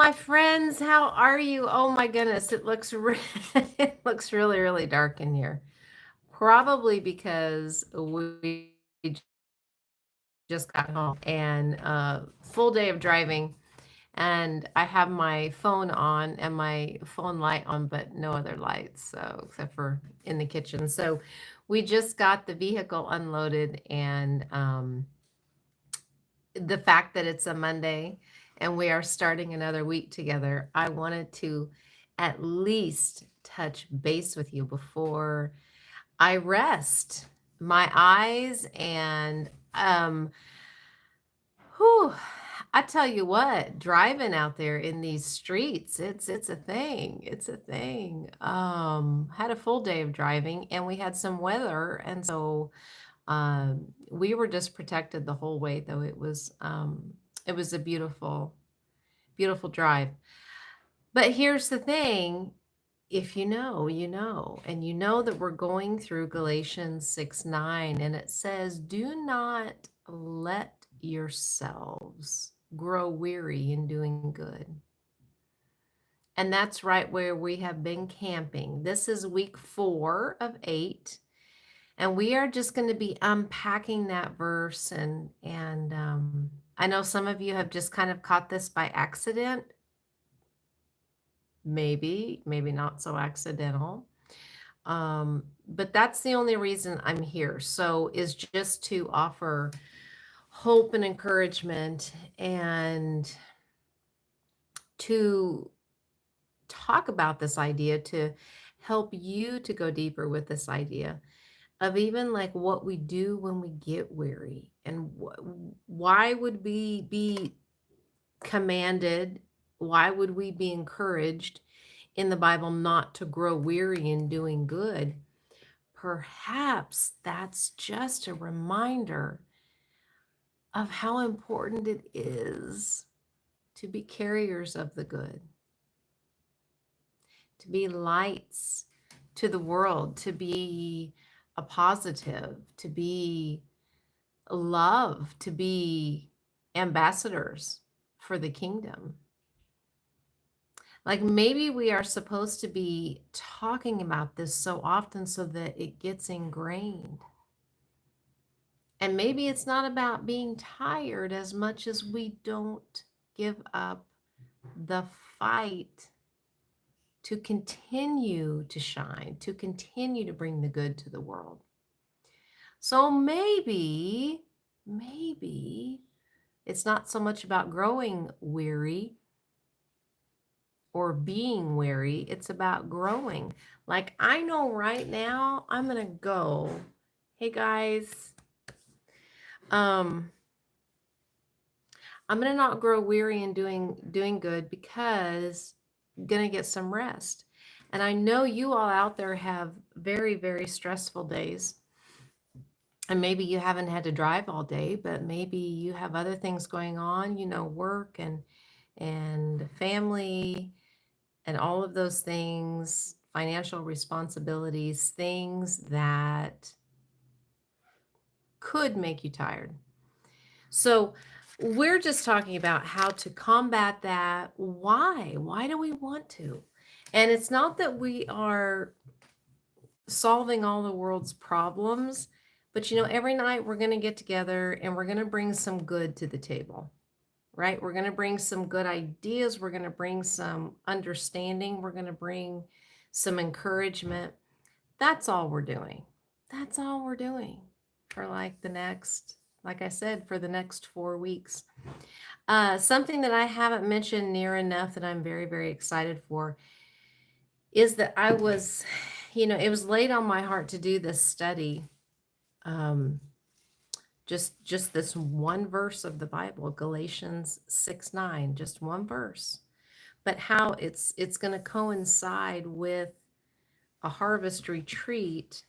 my friends. How are you? Oh my goodness, it looks it looks really, really dark in here. Probably because we just got home and full day of driving, and I have my phone on and my phone light on, but no other lights, so except for in the kitchen. So we just got the vehicle unloaded, and the fact that it's a Monday and we are starting another week together, I wanted to at least touch base with you before I rest my eyes. And whew, I tell you what, driving out there in these streets, it's a thing. It's a thing. Had a full day of driving and we had some weather, and so we were just protected the whole way, though it was a beautiful, beautiful drive. But here's the thing, if you know, you know, and you know that we're going through Galatians 6:9, and it says, "Do not let yourselves grow weary in doing good." And that's right where we have been camping. This is week 4 of 8. And we are just going to be unpacking that verse, and I know some of you have just kind of caught this by accident, maybe not so accidental. But that's the only reason I'm here. So is just to offer hope and encouragement, and to talk about this idea, to help you to go deeper with this idea of even like what we do when we get weary, and why would we be commanded, why would we be encouraged in the Bible not to grow weary in doing good. Perhaps that's just a reminder of how important it is to be carriers of the good, to be lights to the world, to be a positive, to be love, to be ambassadors for the kingdom. Like maybe we are supposed to be talking about this so often so that it gets ingrained. And maybe it's not about being tired as much as we don't give up the fight to continue to shine, to continue to bring the good to the world. So maybe it's not so much about growing weary or being weary, it's about growing. Like I know right now I'm going to go, hey guys, I'm going to not grow weary in doing good because I'm going to get some rest. And I know you all out there have very, very stressful days. And maybe you haven't had to drive all day, but maybe you have other things going on, work and family and all of those things, financial responsibilities, things that could make you tired. So we're just talking about how to combat that. Why? Why do we want to? And it's not that we are solving all the world's problems, but every night we're going to get together and we're going to bring some good to the table, right? We're going to bring some good ideas. We're going to bring some understanding. We're going to bring some encouragement. That's all we're doing. That's all we're doing for like I said, for the next 4 weeks. Something that I haven't mentioned near enough that I'm very, very excited for is that I was, it was laid on my heart to do this study. Just this one verse of the Bible, Galatians 6:9, just one verse, but how it's going to coincide with a harvest retreat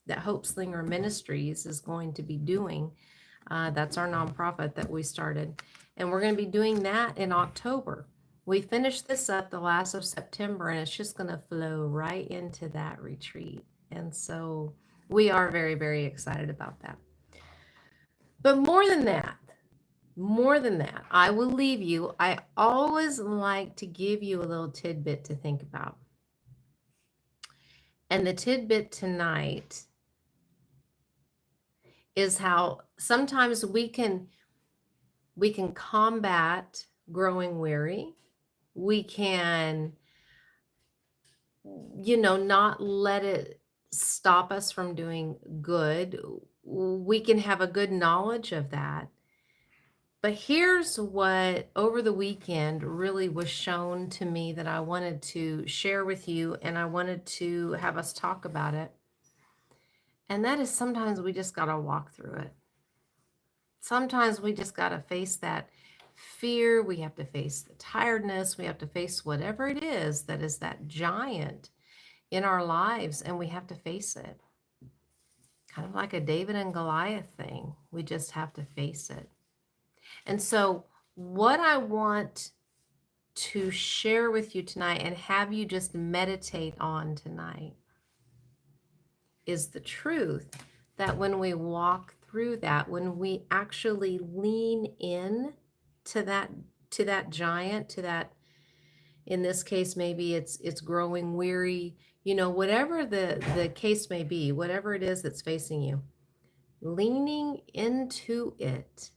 that Hope Slinger Ministries is going to be doing. That's our nonprofit that we started, and we're going to be doing that in October. We finished this up the last of September, and it's just going to flow right into that retreat. And so we are very, very excited about that. But more than that, More than that, I will leave you. I always like to give you a little tidbit to think about. And the tidbit tonight is how sometimes we can combat growing weary. We can, not let it stop us from doing good. We can have a good knowledge of that. But here's what over the weekend really was shown to me that I wanted to share with you, and I wanted to have us talk about it. And that is sometimes we just got to walk through it. Sometimes we just got to face that fear. We have to face the tiredness. We have to face whatever it is that is that giant in our lives, and we have to face it. Kind of like a David and Goliath thing. We just have to face it. And so, what I want to share with you tonight and have you just meditate on tonight is the truth that when we walk through that, when we actually lean in to that giant, to that, in this case maybe it's growing weary, whatever the case may be, whatever it is that's facing you, leaning into it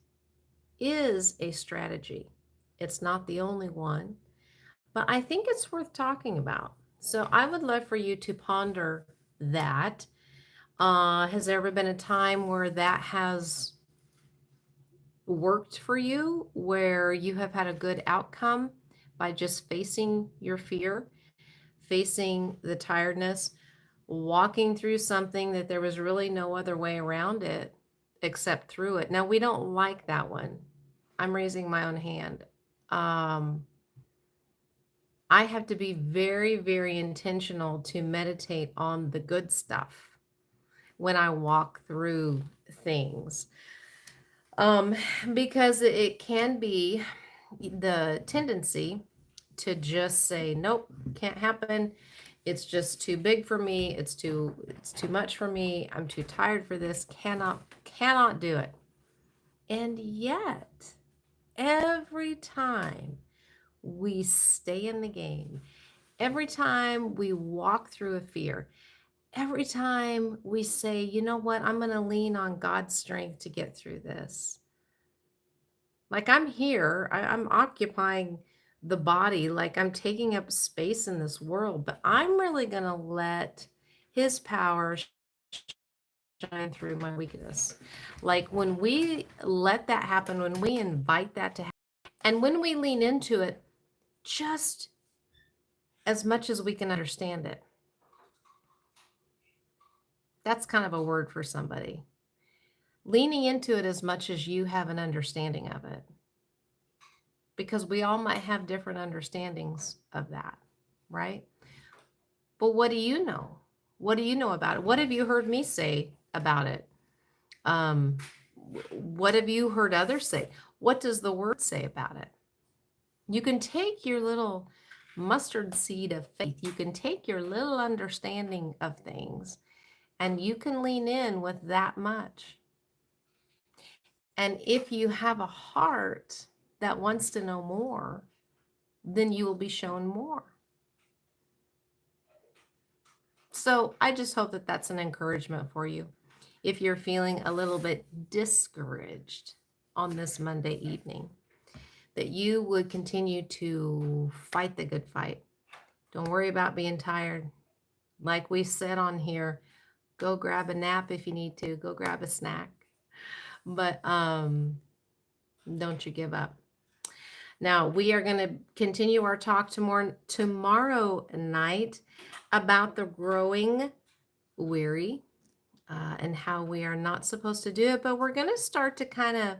is a strategy. It's not the only one, but I think it's worth talking about. So I would love for you to ponder that. Has there ever been a time where that has worked for you, where you have had a good outcome by just facing your fear, facing the tiredness, walking through something that there was really no other way around it except through it? Now, we don't like that one. I'm raising my own hand. Um, I have to be very, very intentional to meditate on the good stuff when I walk through things. Um, because it can be the tendency to just say, nope, can't happen. It's just too big for me. It's too much for me. I'm too tired for this. Cannot do it. And yet, every time we stay in the game, every time we walk through a fear, every time we say, you know what, I'm going to lean on God's strength to get through this. Like I'm here, I'm occupying the body, like I'm taking up space in this world, but I'm really going to let His power shine through my weakness. Like when we let that happen, when we invite that to happen, and when we lean into it, just as much as we can understand it. That's kind of a word for somebody. Leaning into it as much as you have an understanding of it. Because we all might have different understandings of that, right? But what do you know? What do you know about it? What have you heard me say about it? Um, what have you heard others say? What does the word say about it? You can take your little mustard seed of faith, you can take your little understanding of things, and you can lean in with that much. And if you have a heart that wants to know more, then you will be shown more. So I just hope that that's an encouragement for you. If you're feeling a little bit discouraged on this Monday evening, that you would continue to fight the good fight. Don't worry about being tired. Like we said on here, go grab a nap if you need to, go grab a snack. But don't you give up. Now, we are going to continue our talk tomorrow night about the growing weary, and how we are not supposed to do it. But we're going to start to kind of,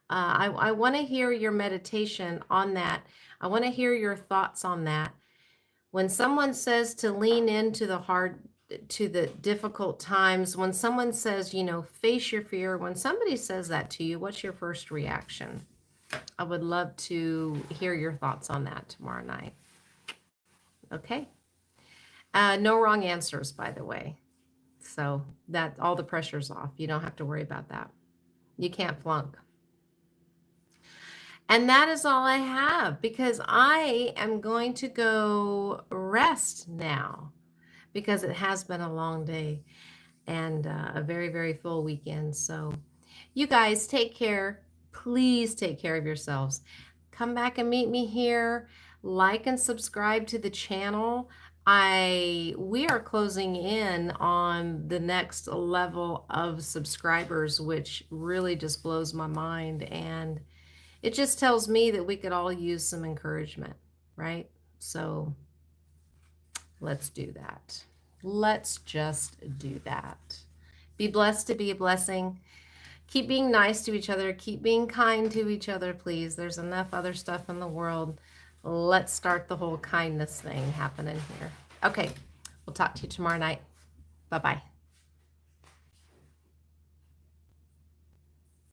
I want to hear your meditation on that. I want to hear your thoughts on that. When someone says to lean into to the difficult times, when someone says, face your fear, when somebody says that to you, what's your first reaction? I would love to hear your thoughts on that tomorrow night. Okay. No wrong answers, by the way. So that all the pressure's off. You don't have to worry about that. You can't flunk. And that is all I have because I am going to go rest now because it has been a long day and a very, very full weekend. So, you guys take care. Please take care of yourselves. Come back and meet me here. Like and subscribe to the channel. We are closing in on the next level of subscribers, which really just blows my mind. And it just tells me that we could all use some encouragement, right? So let's do that. Let's just do that. Be blessed to be a blessing. Keep being nice to each other. Keep being kind to each other, please. There's enough other stuff in the world. Let's start the whole kindness thing happening here. Okay, we'll talk to you tomorrow night. Bye-bye.